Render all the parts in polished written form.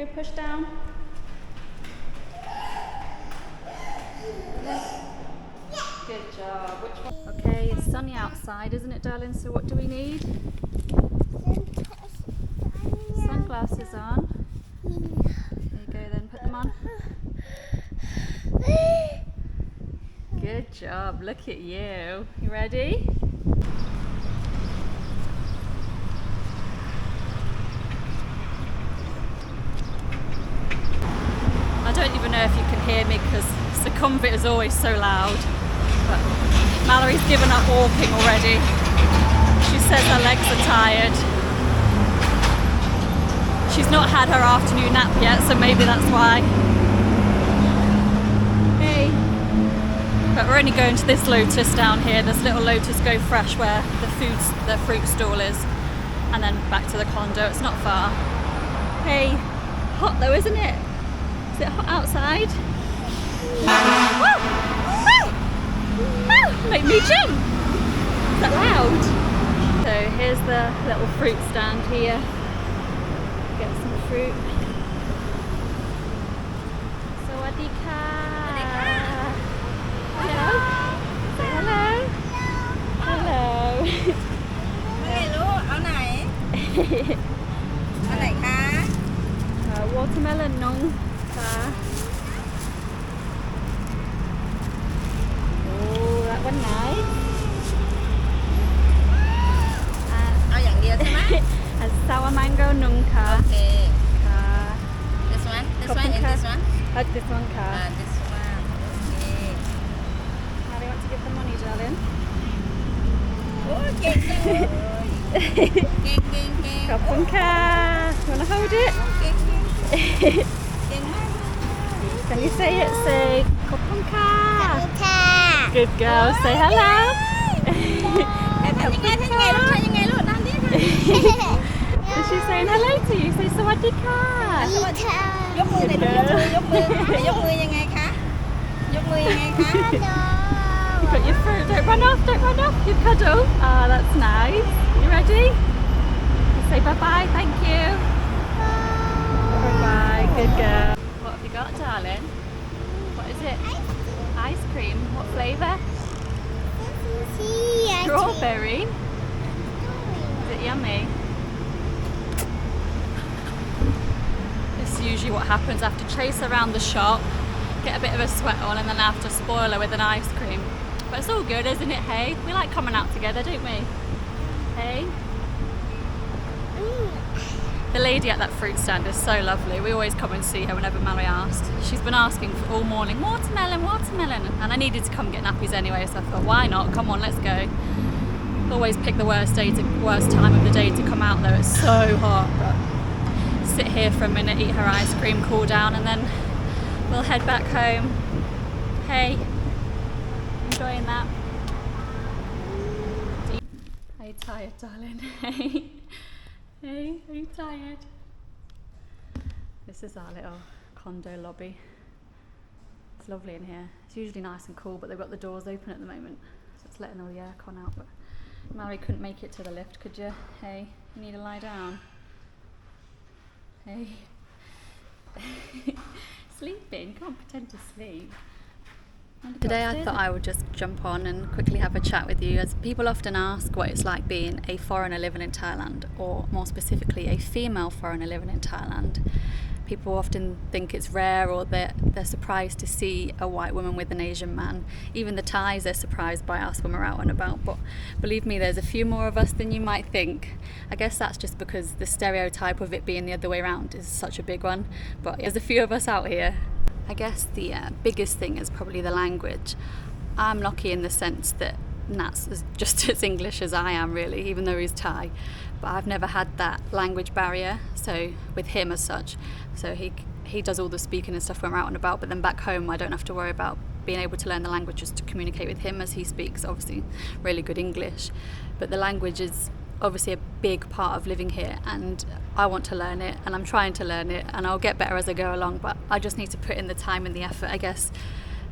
Okay, push down. Good job. Which one? Okay, it's sunny outside, isn't it, darling? So what do we need? Sunglasses on. There you go then, put them on. Good job, look at you. You ready? I don't even know if you can hear me because circumvit is always so loud. But Mallory's given up walking already. She says her legs are tired. She's not had her afternoon nap yet, so maybe that's why. Hey. But we're only going to this Lotus down here, this little Lotus Go Fresh where the fruit stall is. And then back to the condo, it's not far. Hey, hot though, isn't it? Is it hot outside? Woo! Woo! Make me jump! Is that loud? So here's the little fruit stand here. Get some fruit. Sawadika! Hello? Say hello? Hello! Hello, เอาไหน อันไหนคะ Watermelon นงค่ะ Oh, that one nice. เอาอย่างเดียวใช่ไหม And sour mango นงค่ะ โอเค ค่ะ this one and this one This one ค่ะ this one โอเค How do you want to give the money, darling? โอ้เก่งจังเลยเก่งเก่งเก่ง ขอบคุณค่ะ You wanna hold it? เก่งเก่งเก่งมาก Can you say it? Say ขอบคุณค่ะ Good girl. Say hello. ทำยังไงลูกทำยังไงลูกทำดิ Is she saying hello to you? Say สวัสดีค่ะ ยกมือหน่อยยกมือยังไงคะยกมือยังไงคะ You got your fruit. Don't run off. You cuddle. Ah, that's nice. You ready? You say bye-bye. Thank you. Bye-bye. Good girl. What have you got, darling? What is it? Ice cream. What flavour? Strawberry. Is it yummy? This is usually what happens. I have to chase around the shop, get a bit of a sweat on, and then I have to spoil her with an ice cream. But it's all good, isn't it, hey? We like coming out together, don't we? Hey? The lady at that fruit stand is so lovely. We always come and see her whenever Mallory asks. She's been asking for all morning, watermelon. And I needed to come get nappies anyway, so I thought, why not? Come on, let's go. Always pick the worst time of the day to come out though. It's so hot. But sit here for a minute, eat her ice cream, cool down, and then we'll head back home. Hey, enjoying that? Are you tired, darling? Hey, are you tired? This is our little condo lobby. It's lovely in here. It's usually nice and cool, but they've got the doors open at the moment, so it's letting all the aircon out. But Mallory couldn't make it to the lift, could you? Hey, you need to lie down. Hey. Sleeping? Can't pretend to sleep. Today I thought I would just jump on and quickly have a chat with you, as people often ask what it's like being a foreigner living in Thailand, or more specifically a female foreigner living in Thailand. People often think it's rare, or they're surprised to see a white woman with an Asian man. Even the Thais are surprised by us when we're out and about, but believe me, there's a few more of us than you might think. I guess that's just because the stereotype of it being the other way around is such a big one, but there's a few of us out here. I guess the biggest thing is probably the language. I'm lucky in the sense that Nat's just as English as I am, really, even though he's Thai. But I've never had that language barrier, so with him as such. So he does all the speaking and stuff when we're out and about, but then back home I don't have to worry about being able to learn the language just to communicate with him, as he speaks obviously really good English. But the language is obviously a big part of living here, and I want to learn it, and I'm trying to learn it, and I'll get better as I go along, but I just need to put in the time and the effort. I guess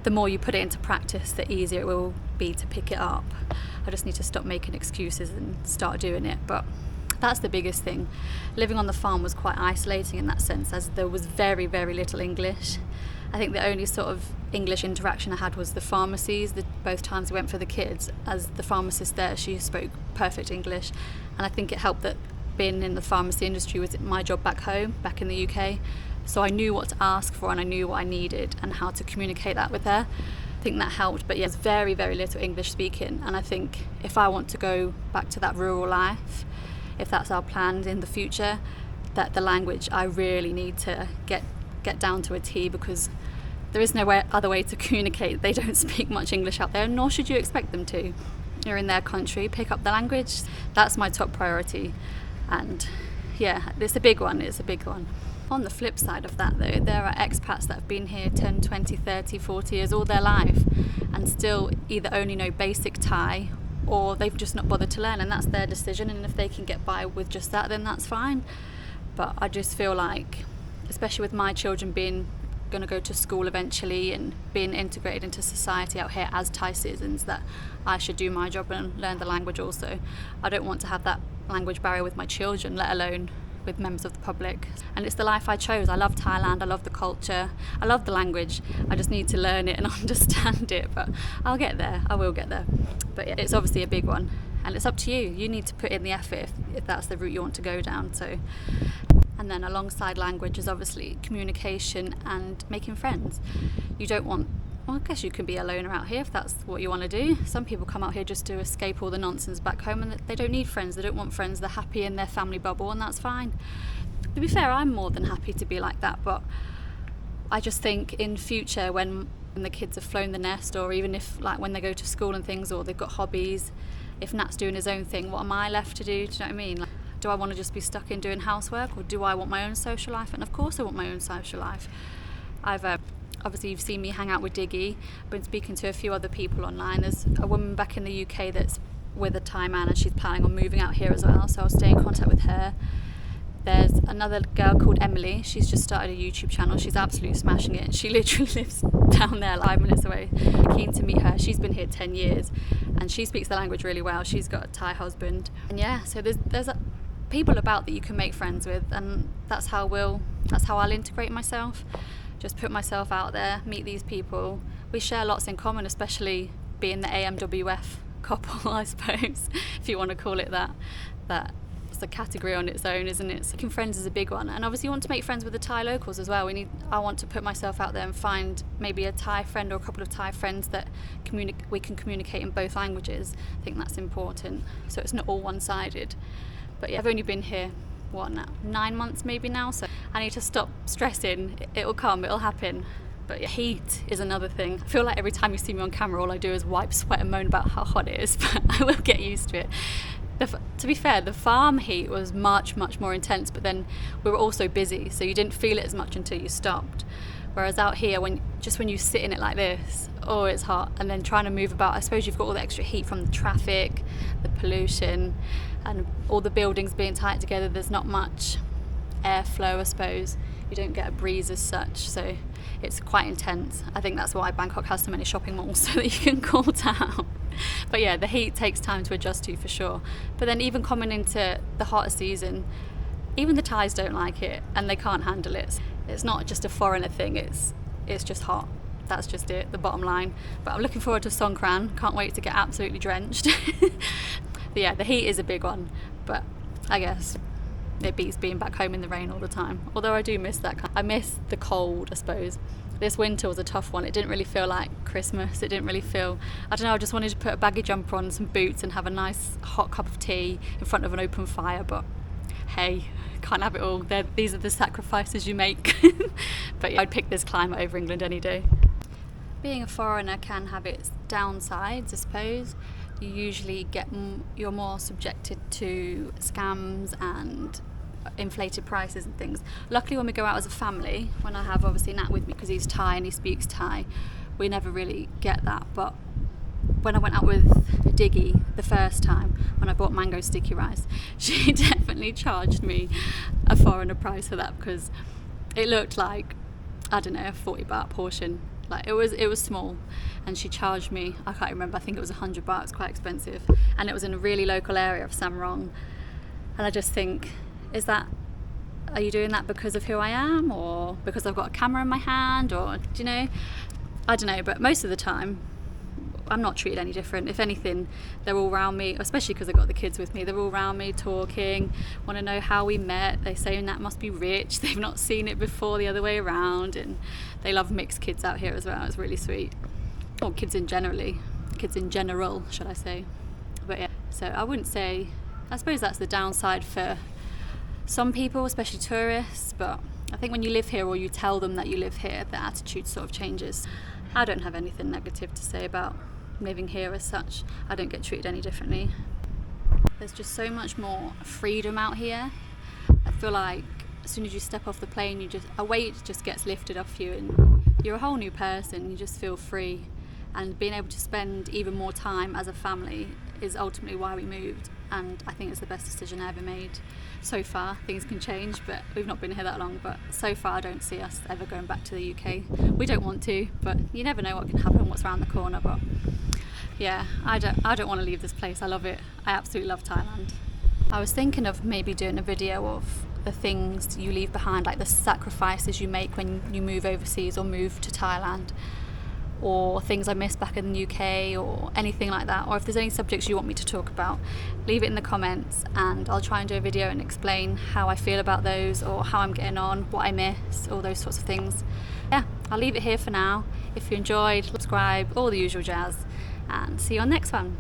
the more you put it into practice, the easier it will be to pick it up. I just need to stop making excuses and start doing it. But That's the biggest thing. Living on the farm was quite isolating in that sense, as there was very, very little English. I think the only sort of English interaction I had was the pharmacies, both times we went for the kids. As the pharmacist there, she spoke perfect English, and I think it helped that being in the pharmacy industry was my job back home, back in the UK. So I knew what to ask for and I knew what I needed and how to communicate that with her. I think that helped, but yeah, it's very, very little English speaking, and I think if I want to go back to that rural life, if that's our plans in the future, that the language I really need to get down to a T, because there is no other way to communicate. They don't speak much English out there, nor should you expect them to. You're in their country, pick up the language. That's my top priority. And yeah, it's a big one. On the flip side of that though, there are expats that have been here 10, 20, 30, 40 years, all their life, and still either only know basic Thai or they've just not bothered to learn, and that's their decision, and if they can get by with just that, then that's fine. But I just feel like, especially with my children going to go to school eventually and being integrated into society out here as Thai citizens, that I should do my job and learn the language also. I don't want to have that language barrier with my children, let alone with members of the public. And it's the life I chose. I love Thailand, I love the culture, I love the language. I just need to learn it and understand it, but I'll get there, I will get there. But yeah, it's obviously a big one, and it's up to you. You need to put in the effort if that's the route you want to go down. So, and then alongside language is obviously communication and making friends. You don't want, well, I guess you can be a loner out here if that's what you want to do. Some people come out here just to escape all the nonsense back home, and they don't need friends, they don't want friends, they're happy in their family bubble, and that's fine. To be fair, I'm more than happy to be like that, but I just think in future when the kids have flown the nest, or even if like when they go to school and things, or they've got hobbies, if Nat's doing his own thing, what am I left to do? Do you know what I mean? Like, do I want to just be stuck in doing housework, or do I want my own social life? And of course I want my own social life. I've obviously you've seen me hang out with Diggy. I've been speaking to a few other people online. There's a woman back in the UK that's with a Thai man, and she's planning on moving out here as well, so I'll stay in contact with her. There's another girl called Emily. She's just started a YouTube channel. She's absolutely smashing it. She literally lives down there 5 minutes away. Keen to meet her. She's been here 10 years and she speaks the language really well. She's got a Thai husband. And yeah, so there's people about that you can make friends with, and that's how I'll integrate myself. Just put myself out there, meet these people. We share lots in common, especially being the AMWF couple, I suppose, if you want to call it that. That's a category on its own, isn't it? So making friends is a big one, and obviously you want to make friends with the Thai locals as well. I want to put myself out there and find maybe a Thai friend or a couple of Thai friends that we can communicate in both languages. I think that's important, so it's not all one-sided. But yeah, I've only been here, 9 months maybe now, so I need to stop stressing. It'll come, it'll happen. But yeah, heat is another thing. I feel like every time you see me on camera, all I do is wipe sweat and moan about how hot it is, but I will get used to it. To be fair, the farm heat was much more intense, but then we were also busy, so you didn't feel it as much until you stopped. Whereas out here, when you sit in it like this, oh, it's hot, and then trying to move about, I suppose you've got all the extra heat from the traffic, the pollution, and all the buildings being tight together. There's not much airflow, I suppose. You don't get a breeze as such, so it's quite intense. I think that's why Bangkok has so many shopping malls, so that you can cool down. But yeah, the heat takes time to adjust to, for sure. But then even coming into the hotter season, even the Thais don't like it and they can't handle it. It's not just a foreigner thing, it's just hot. That's just it, the bottom line. But I'm looking forward to Songkran, can't wait to get absolutely drenched. But yeah, the heat is a big one, but I guess it beats being back home in the rain all the time. Although I do miss that. I miss the cold, I suppose. This winter was a tough one. It didn't really feel like Christmas. It didn't really feel, I don't know, I just wanted to put a baggy jumper on, some boots, and have a nice hot cup of tea in front of an open fire. But hey, can't have it all. These are the sacrifices you make. But yeah, I'd pick this climate over England any day. Being a foreigner can have its downsides, I suppose. You usually you're more subjected to scams and inflated prices and things. Luckily, when we go out as a family, when I have obviously Nat with me because he's Thai and he speaks Thai, we never really get that. But when I went out with Diggy the first time, when I bought mango sticky rice, she definitely charged me a foreigner price for that, because it looked like, I don't know, a 40 baht portion. Like it was small, and she charged me, I can't remember, I think it was 100 baht, quite expensive, and it was in a really local area of Samrong. And I just think, are you doing that because of who I am, or because I've got a camera in my hand, or do you know? I don't know, but most of the time I'm not treated any different. If anything, they're all around me, especially because I've got the kids with me, they're all around me talking, want to know how we met. They say Nat must be rich, they've not seen it before, the other way around, and they love mixed kids out here as well. It's really sweet. Or kids in general, should I say. But yeah, so I wouldn't say, I suppose that's the downside for some people, especially tourists, but I think when you live here, or you tell them that you live here, the attitude sort of changes. I don't have anything negative to say about living here as such. I don't get treated any differently. There's just so much more freedom out here. I feel like as soon as you step off the plane, a weight just gets lifted off you and you're a whole new person. You just feel free, and being able to spend even more time as a family is ultimately why we moved, and I think it's the best decision I ever made so far. Things can change, but we've not been here that long, but so far I don't see us ever going back to the UK. We don't want to, but you never know what can happen, what's around the corner. But yeah, I don't want to leave this place. I love it. I absolutely love Thailand. I was thinking of maybe doing a video of the things you leave behind, like the sacrifices you make when you move overseas or move to Thailand, or things I missed back in the UK, or anything like that. Or if there's any subjects you want me to talk about, leave it in the comments and I'll try and do a video and explain how I feel about those, or how I'm getting on, what I miss, all those sorts of things. Yeah, I'll leave it here for now. If you enjoyed, subscribe, all the usual jazz, and see you on the next one.